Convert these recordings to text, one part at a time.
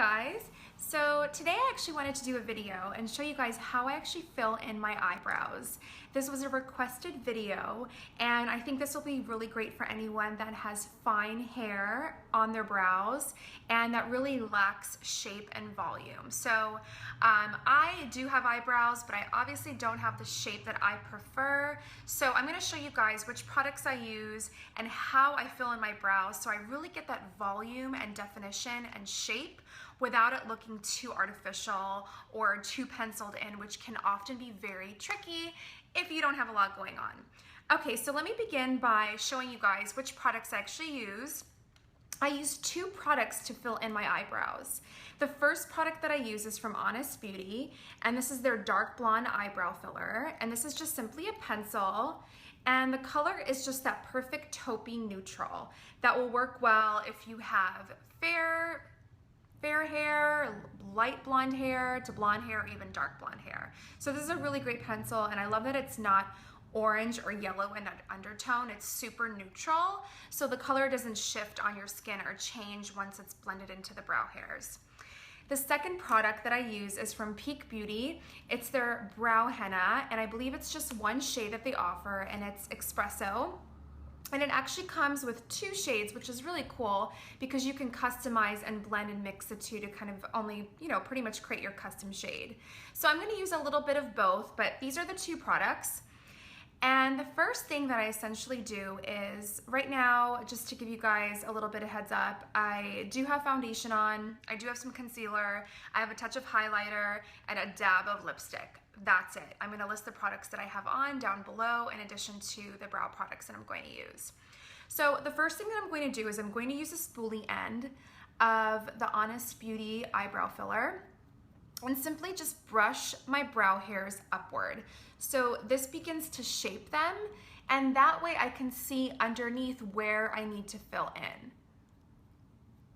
guys, so today I actually wanted to do a video and show you guys how I actually fill in my eyebrows. This was a requested video and I think this will be really great for anyone that has fine hair on their brows and that really lacks shape and volume. So I do have eyebrows, but I obviously don't have the shape that I prefer. So I'm going to show you guys which products I use and how I fill in my brows so I really get that volume and definition and shape without it looking too artificial or too penciled in, which can often be very tricky if you don't have a lot going on. Okay, so let me begin by showing you guys which products I actually use. I use two products to fill in my eyebrows. The first product that I use is from Honest Beauty, and this is their dark blonde eyebrow filler, and this is just simply a pencil, and the color is just that perfect taupey neutral that will work well if you have fair hair, light blonde hair to blonde hair, or even dark blonde hair. So this is a really great pencil, and I love that it's not orange or yellow in that undertone. It's super neutral, so the color doesn't shift on your skin or change once it's blended into the brow hairs. The second product that I use is from Peak Beauty. It's their brow henna, and I believe it's just one shade that they offer, and it's Expresso. And it actually comes with two shades, which is really cool because you can customize and blend and mix the two to kind of only, pretty much create your custom shade. So I'm gonna use a little bit of both, but these are the two products. And the first thing that I essentially do is, right now, just to give you guys a little bit of heads up, I do have foundation on, I do have some concealer, I have a touch of highlighter, and a dab of lipstick. That's it. I'm gonna list the products that I have on down below in addition to the brow products that I'm going to use. So the first thing that I'm going to do is I'm going to use a spoolie end of the Honest Beauty eyebrow filler and simply just brush my brow hairs upward. So this begins to shape them, and that way I can see underneath where I need to fill in.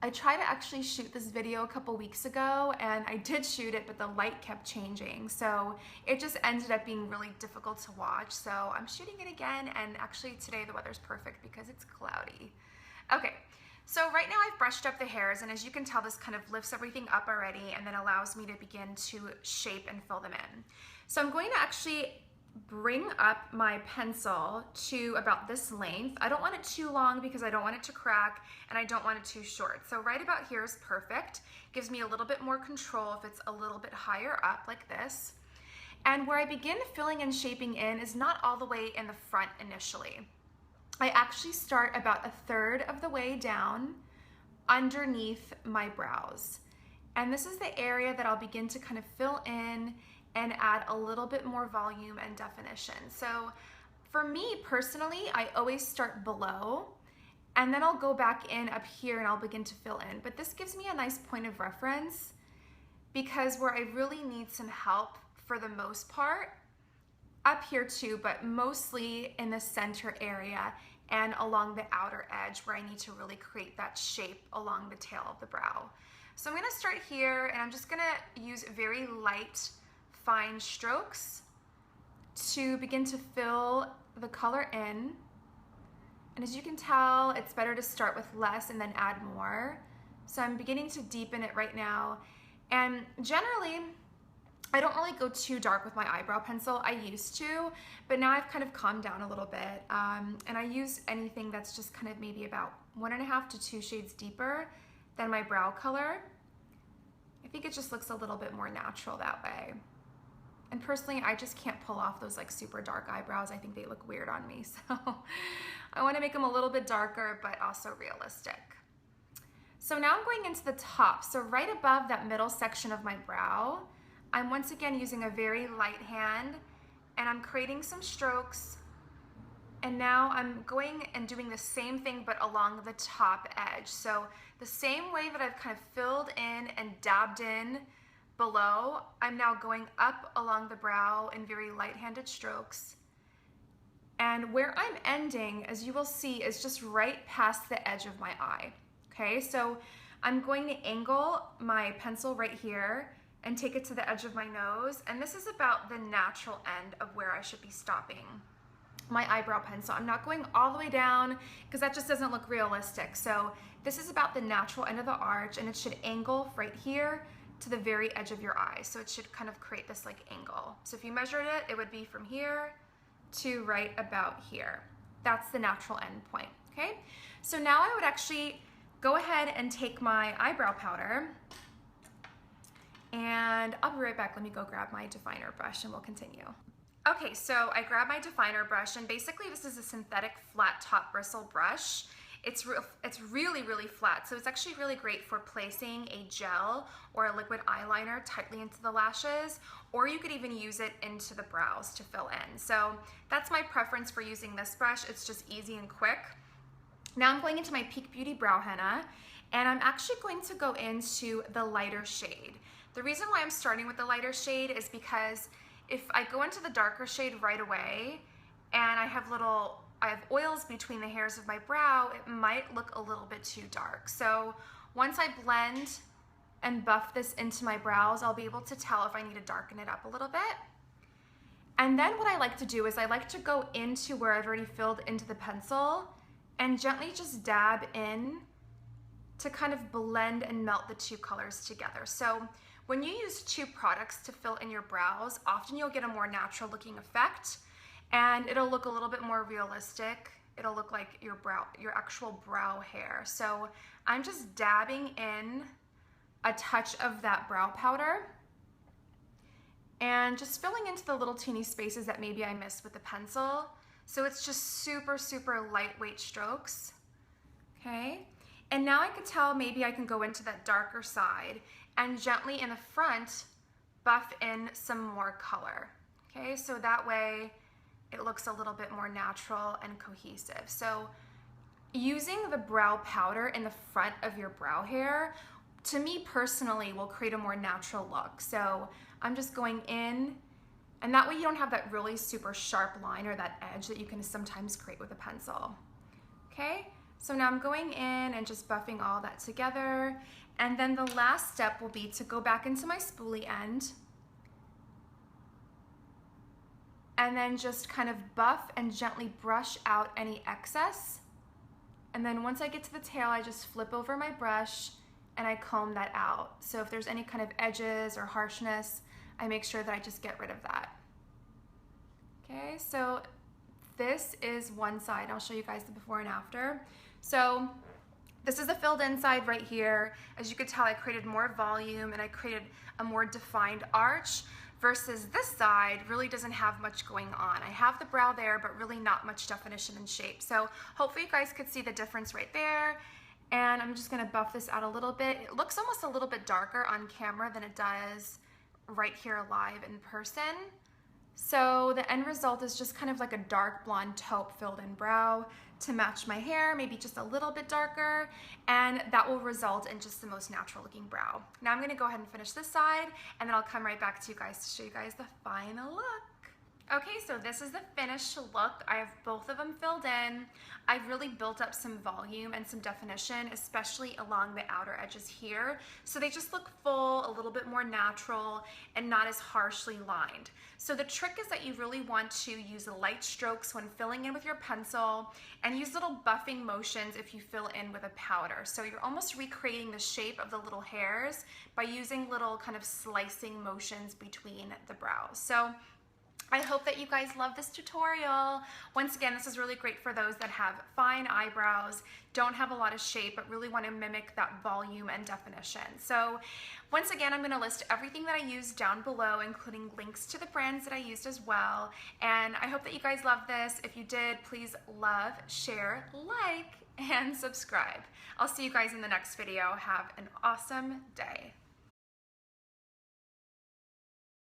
I tried to actually shoot this video a couple weeks ago, and I did shoot it, but the light kept changing. So it just ended up being really difficult to watch. So I'm shooting it again, and actually today the weather's perfect because it's cloudy. Okay, so right now I've brushed up the hairs, and as you can tell, this kind of lifts everything up already and then allows me to begin to shape and fill them in. So I'm going to actually bring up my pencil to about this length. I don't want it too long because I don't want it to crack, and I don't want it too short. So right about here is perfect. Gives me a little bit more control if it's a little bit higher up like this. And where I begin filling and shaping in is not all the way in the front initially. I actually start about a third of the way down underneath my brows. And this is the area that I'll begin to kind of fill in and add a little bit more volume and definition. So for me personally, I always start below, and then I'll go back in up here and I'll begin to fill in. But this gives me a nice point of reference because where I really need some help for the most part, up here too, but mostly in the center area and along the outer edge where I need to really create that shape along the tail of the brow. So I'm gonna start here, and I'm just gonna use very light, fine strokes to begin to fill the color in. And as you can tell, it's better to start with less and then add more. So I'm beginning to deepen it right now. And generally, I don't really go too dark with my eyebrow pencil. I used to, but now I've kind of calmed down a little bit. And I use anything that's just kind of maybe about 1.5 to 2 shades deeper than my brow color. I think it just looks a little bit more natural that way. And personally, I just can't pull off those like super dark eyebrows. I think they look weird on me. So I want to make them a little bit darker, but also realistic. So now I'm going into the top. So right above that middle section of my brow, I'm once again using a very light hand, and I'm creating some strokes. And now I'm going and doing the same thing, but along the top edge. So the same way that I've kind of filled in and dabbed in below, I'm now going up along the brow in very light-handed strokes. And where I'm ending, as you will see, is just right past the edge of my eye. Okay, so I'm going to angle my pencil right here and take it to the edge of my nose, and this is about the natural end of where I should be stopping. my eyebrow pencil. I'm not going all the way down because that just doesn't look realistic. So this is about the natural end of the arch, and it should angle right here to the very edge of your eye. So it should kind of create this like angle. So if you measured it, it would be from here to right about here. That's the natural end point, okay? So now I would actually go ahead and take my eyebrow powder, and I'll be right back. Let me go grab my definer brush and we'll continue. Okay, so I grabbed my definer brush, and basically this is a synthetic flat top bristle brush. It's really, really flat, so it's actually really great for placing a gel or a liquid eyeliner tightly into the lashes, or you could even use it into the brows to fill in. So that's my preference for using this brush. It's just easy and quick. Now I'm going into my Peak Beauty Brow Henna, and I'm actually going to go into the lighter shade. The reason why I'm starting with the lighter shade is because if I go into the darker shade right away and I have oils between the hairs of my brow, it might look a little bit too dark. So once I blend and buff this into my brows, I'll be able to tell if I need to darken it up a little bit. And then what I like to do is I like to go into where I've already filled into the pencil and gently just dab in to kind of blend and melt the two colors together. So when you use two products to fill in your brows, often you'll get a more natural looking effect, and it'll look a little bit more realistic. It'll look like your actual brow hair. So I'm just dabbing in a touch of that brow powder and just filling into the little teeny spaces that maybe I missed with the pencil. So it's just super, super lightweight strokes, okay? And now I could tell maybe I can go into that darker side and gently in the front buff in some more color, okay? So that way it looks a little bit more natural and cohesive. So using the brow powder in the front of your brow hair, to me personally, will create a more natural look. So I'm just going in, and that way you don't have that really super sharp line or that edge that you can sometimes create with a pencil, okay? So now I'm going in and just buffing all that together. And then the last step will be to go back into my spoolie end and then just kind of buff and gently brush out any excess. And then once I get to the tail, I just flip over my brush and I comb that out. So if there's any kind of edges or harshness, I make sure that I just get rid of that. Okay, so this is one side. I'll show you guys the before and after. So this is the filled in side right here. As you could tell, I created more volume and I created a more defined arch, versus this side really doesn't have much going on. I have the brow there, but really not much definition and shape. So hopefully you guys could see the difference right there. And I'm just gonna buff this out a little bit. It looks almost a little bit darker on camera than it does right here live in person. So the end result is just kind of like a dark blonde taupe filled in brow to match my hair, maybe just a little bit darker, and that will result in just the most natural looking brow. Now I'm gonna go ahead and finish this side, and then I'll come right back to you guys to show you guys the final look. Okay, so this is the finished look. I have both of them filled in. I've really built up some volume and some definition, especially along the outer edges here. So they just look full, a little bit more natural, and not as harshly lined. So the trick is that you really want to use light strokes when filling in with your pencil, and use little buffing motions if you fill in with a powder. So you're almost recreating the shape of the little hairs by using little kind of slicing motions between the brows. So I hope that you guys love this tutorial. Once again, this is really great for those that have fine eyebrows, don't have a lot of shape, but really want to mimic that volume and definition. So once again, I'm going to list everything that I used down below, including links to the brands that I used as well. And I hope that you guys love this. If you did, please love, share, like, and subscribe. I'll see you guys in the next video. Have an awesome day.